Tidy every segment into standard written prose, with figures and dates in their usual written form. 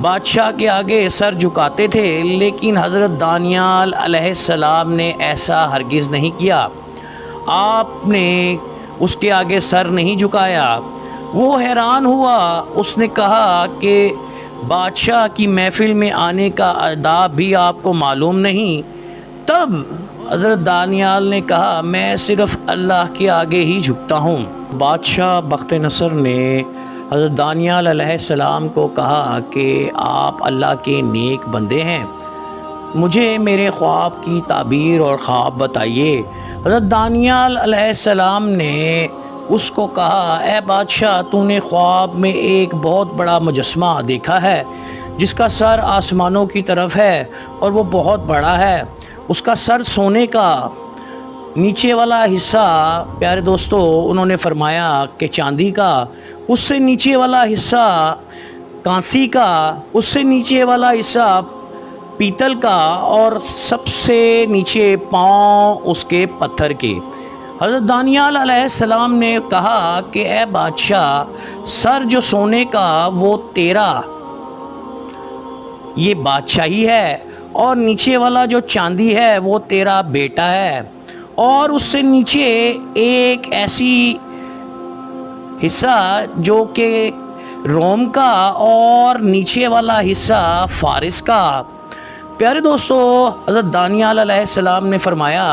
بادشاہ کے آگے سر جھکاتے تھے، لیکن حضرت دانیال علیہ السلام نے ایسا ہرگز نہیں کیا۔ آپ نے اس کے آگے سر نہیں جھکایا۔ وہ حیران ہوا، اس نے کہا کہ بادشاہ کی محفل میں آنے کا آداب بھی آپ کو معلوم نہیں؟ تب حضرت دانیال نے کہا، میں صرف اللہ کے آگے ہی جھکتا ہوں۔ بادشاہ بخت نصر نے حضرت دانیال علیہ السلام کو کہا کہ آپ اللہ کے نیک بندے ہیں، مجھے میرے خواب کی تعبیر اور خواب بتائیے۔ حضرت دانیال علیہ السلام نے اس کو کہا، اے بادشاہ، تو نے خواب میں ایک بہت بڑا مجسمہ دیکھا ہے جس کا سر آسمانوں کی طرف ہے اور وہ بہت بڑا ہے۔ اس کا سر سونے کا، نیچے والا حصہ، پیارے دوستو انہوں نے فرمایا کہ چاندی کا، اس سے نیچے والا حصہ کانسی کا، اس سے نیچے والا حصہ پیتل کا، اور سب سے نیچے پاؤں اس کے پتھر کے۔ حضرت دانیال علیہ السلام نے کہا کہ اے بادشاہ، سر جو سونے کا وہ تیرا، یہ بادشاہی ہے، اور نیچے والا جو چاندی ہے وہ تیرا بیٹا ہے، اور اس سے نیچے ایک ایسی حصہ جو کہ روم کا، اور نیچے والا حصہ فارس کا۔ پیارے دوستو، حضرت دانیال علیہ السلام نے فرمایا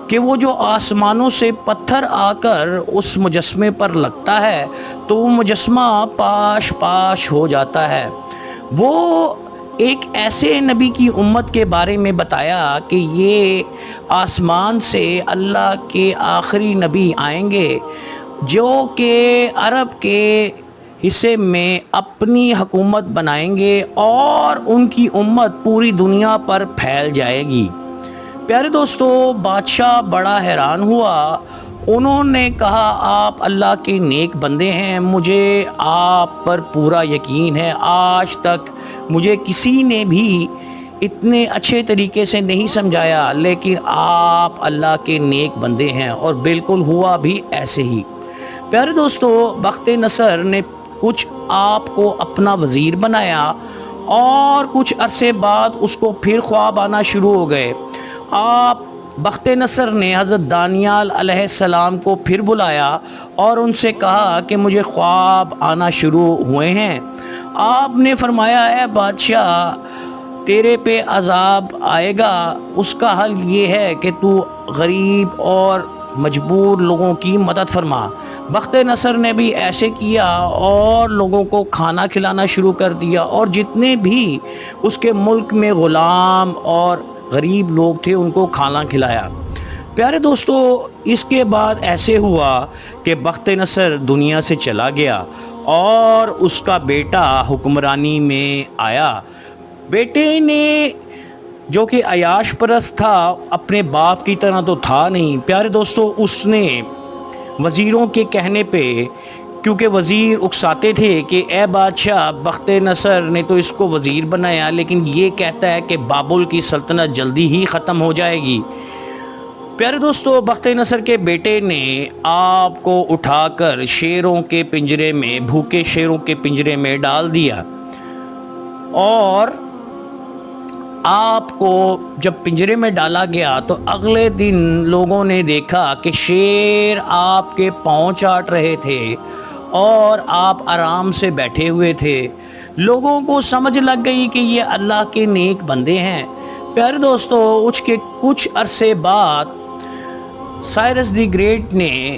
کہ وہ جو آسمانوں سے پتھر آ کر اس مجسمے پر لگتا ہے تو وہ مجسمہ پاش پاش ہو جاتا ہے۔ وہ ایک ایسے نبی کی امت کے بارے میں بتایا کہ یہ آسمان سے اللہ کے آخری نبی آئیں گے جو کہ عرب کے حصے میں اپنی حکومت بنائیں گے اور ان کی امت پوری دنیا پر پھیل جائے گی۔ پیارے دوستو، بادشاہ بڑا حیران ہوا۔ انہوں نے کہا، آپ اللہ کے نیک بندے ہیں، مجھے آپ پر پورا یقین ہے، آج تک مجھے کسی نے بھی اتنے اچھے طریقے سے نہیں سمجھایا، لیکن آپ اللہ کے نیک بندے ہیں، اور بالکل ہوا بھی ایسے ہی۔ پیارے دوستو، بخت نصر نے کچھ آپ کو اپنا وزیر بنایا، اور کچھ عرصے بعد اس کو پھر خواب آنا شروع ہو گئے۔ آپ بخت نصر نے حضرت دانیال علیہ السلام کو پھر بلایا اور ان سے کہا کہ مجھے خواب آنا شروع ہوئے ہیں۔ آپ نے فرمایا، اے بادشاہ، تیرے پہ عذاب آئے گا، اس کا حل یہ ہے کہ تو غریب اور مجبور لوگوں کی مدد فرما۔ بخت نصر نے بھی ایسے کیا اور لوگوں کو کھانا کھلانا شروع کر دیا، اور جتنے بھی اس کے ملک میں غلام اور غریب لوگ تھے ان کو کھانا کھلایا۔ پیارے دوستو، اس کے بعد ایسے ہوا کہ بخت نصر دنیا سے چلا گیا اور اس کا بیٹا حکمرانی میں آیا۔ بیٹے نے، جو کہ عیاش پرست تھا، اپنے باپ کی طرح تو تھا نہیں۔ پیارے دوستو، اس نے وزیروں کے کہنے پہ، کیونکہ وزیر اکساتے تھے کہ اے بادشاہ، بخت نصر نے تو اس کو وزیر بنایا لیکن یہ کہتا ہے کہ بابل کی سلطنت جلدی ہی ختم ہو جائے گی۔ پیارے دوستو، بخت نصر کے بیٹے نے آپ کو اٹھا کر شیروں کے پنجرے میں، بھوکے شیروں کے پنجرے میں ڈال دیا، اور آپ کو جب پنجرے میں ڈالا گیا تو اگلے دن لوگوں نے دیکھا کہ شیر آپ کے پاؤں چاٹ رہے تھے اور آپ آرام سے بیٹھے ہوئے تھے۔ لوگوں کو سمجھ لگ گئی کہ یہ اللہ کے نیک بندے ہیں۔ پیارے دوستو، کچھ عرصے بعد سائرس دی گریٹ نے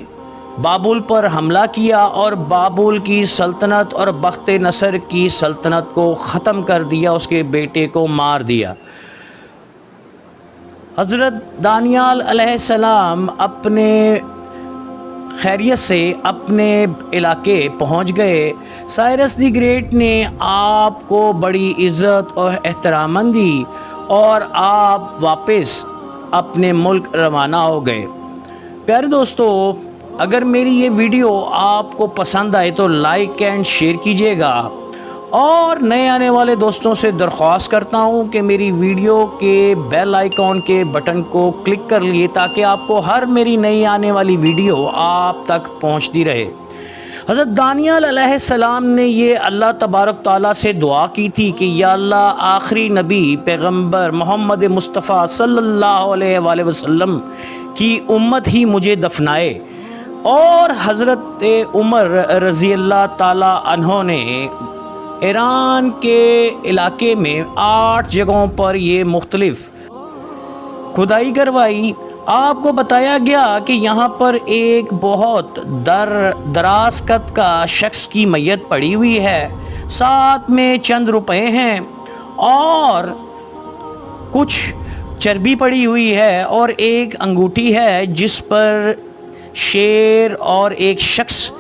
بابل پر حملہ کیا اور بابل کی سلطنت اور بخت نصر کی سلطنت کو ختم کر دیا، اس کے بیٹے کو مار دیا۔ حضرت دانیال علیہ السلام اپنے خیریت سے اپنے علاقے پہنچ گئے۔ سائرس دی گریٹ نے آپ کو بڑی عزت اور احترام دی اور آپ واپس اپنے ملک روانہ ہو گئے۔ پیارے دوستو، اگر میری یہ ویڈیو آپ کو پسند آئے تو لائک اینڈ شیئر کیجیے گا، اور نئے آنے والے دوستوں سے درخواست کرتا ہوں کہ میری ویڈیو کے بیل آئیکن کے بٹن کو کلک کر لیے تاکہ آپ کو ہر میری نئی آنے والی ویڈیو آپ تک پہنچتی رہے۔ حضرت دانیال علیہ السلام نے یہ اللہ تبارک تعالیٰ سے دعا کی تھی کہ یا اللہ آخری نبی پیغمبر محمد مصطفیٰ صلی اللہ علیہ وآلہ وسلم کی امت ہی مجھے دفنائے، اور حضرت عمر رضی اللہ تعالیٰ عنہ نے ایران کے علاقے میں 8 جگہوں پر یہ مختلف کھدائی کروائی۔ آپ کو بتایا گیا کہ یہاں پر ایک بہت دراز قد کا شخص کی میت پڑی ہوئی ہے، ساتھ میں چند روپے ہیں اور کچھ چربی پڑی ہوئی ہے، اور ایک انگوٹھی ہے جس پر شیر اور ایک شخص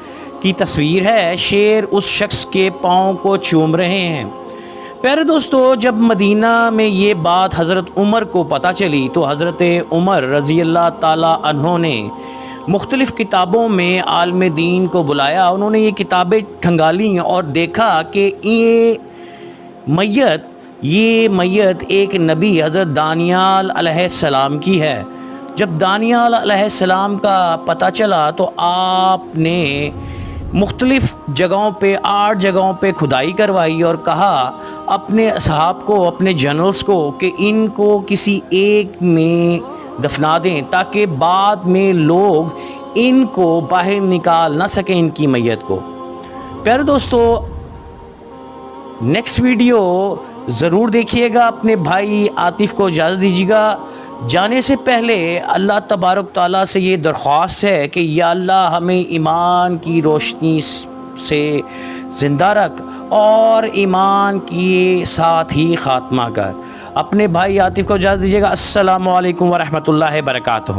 کی تصویر ہے۔ شیر اس شخص کے پاؤں کو چوم رہے ہیں۔ پیارے دوستو، جب مدینہ میں یہ بات حضرت عمر کو پتہ چلی تو حضرت عمر رضی اللہ تعالیٰ عنہ نے مختلف کتابوں میں عالم دین کو بلایا۔ انہوں نے یہ کتابیں کھنگالیں اور دیکھا کہ یہ میت ایک نبی حضرت دانیال علیہ السلام کی ہے۔ جب دانیال علیہ السلام کا پتہ چلا تو آپ نے مختلف جگہوں پہ 8 جگہوں پہ کھدائی کروائی اور کہا اپنے اصحاب کو، اپنے جنرلز کو کہ ان کو کسی ایک میں دفنا دیں تاکہ بعد میں لوگ ان کو باہر نکال نہ سکیں ان کی میت کو۔ پیارے دوستو، نیکسٹ ویڈیو ضرور دیکھیے گا۔ اپنے بھائی عاطف کو اجازت دیجیے گا۔ جانے سے پہلے اللہ تبارک تعالیٰ سے یہ درخواست ہے کہ یا اللہ ہمیں ایمان کی روشنی سے زندہ رکھ اور ایمان کے ساتھ ہی خاتمہ کر۔ اپنے بھائی عاطف کو اجازت دیجیے گا۔ السلام علیکم ورحمۃ اللہ وبرکاتہ۔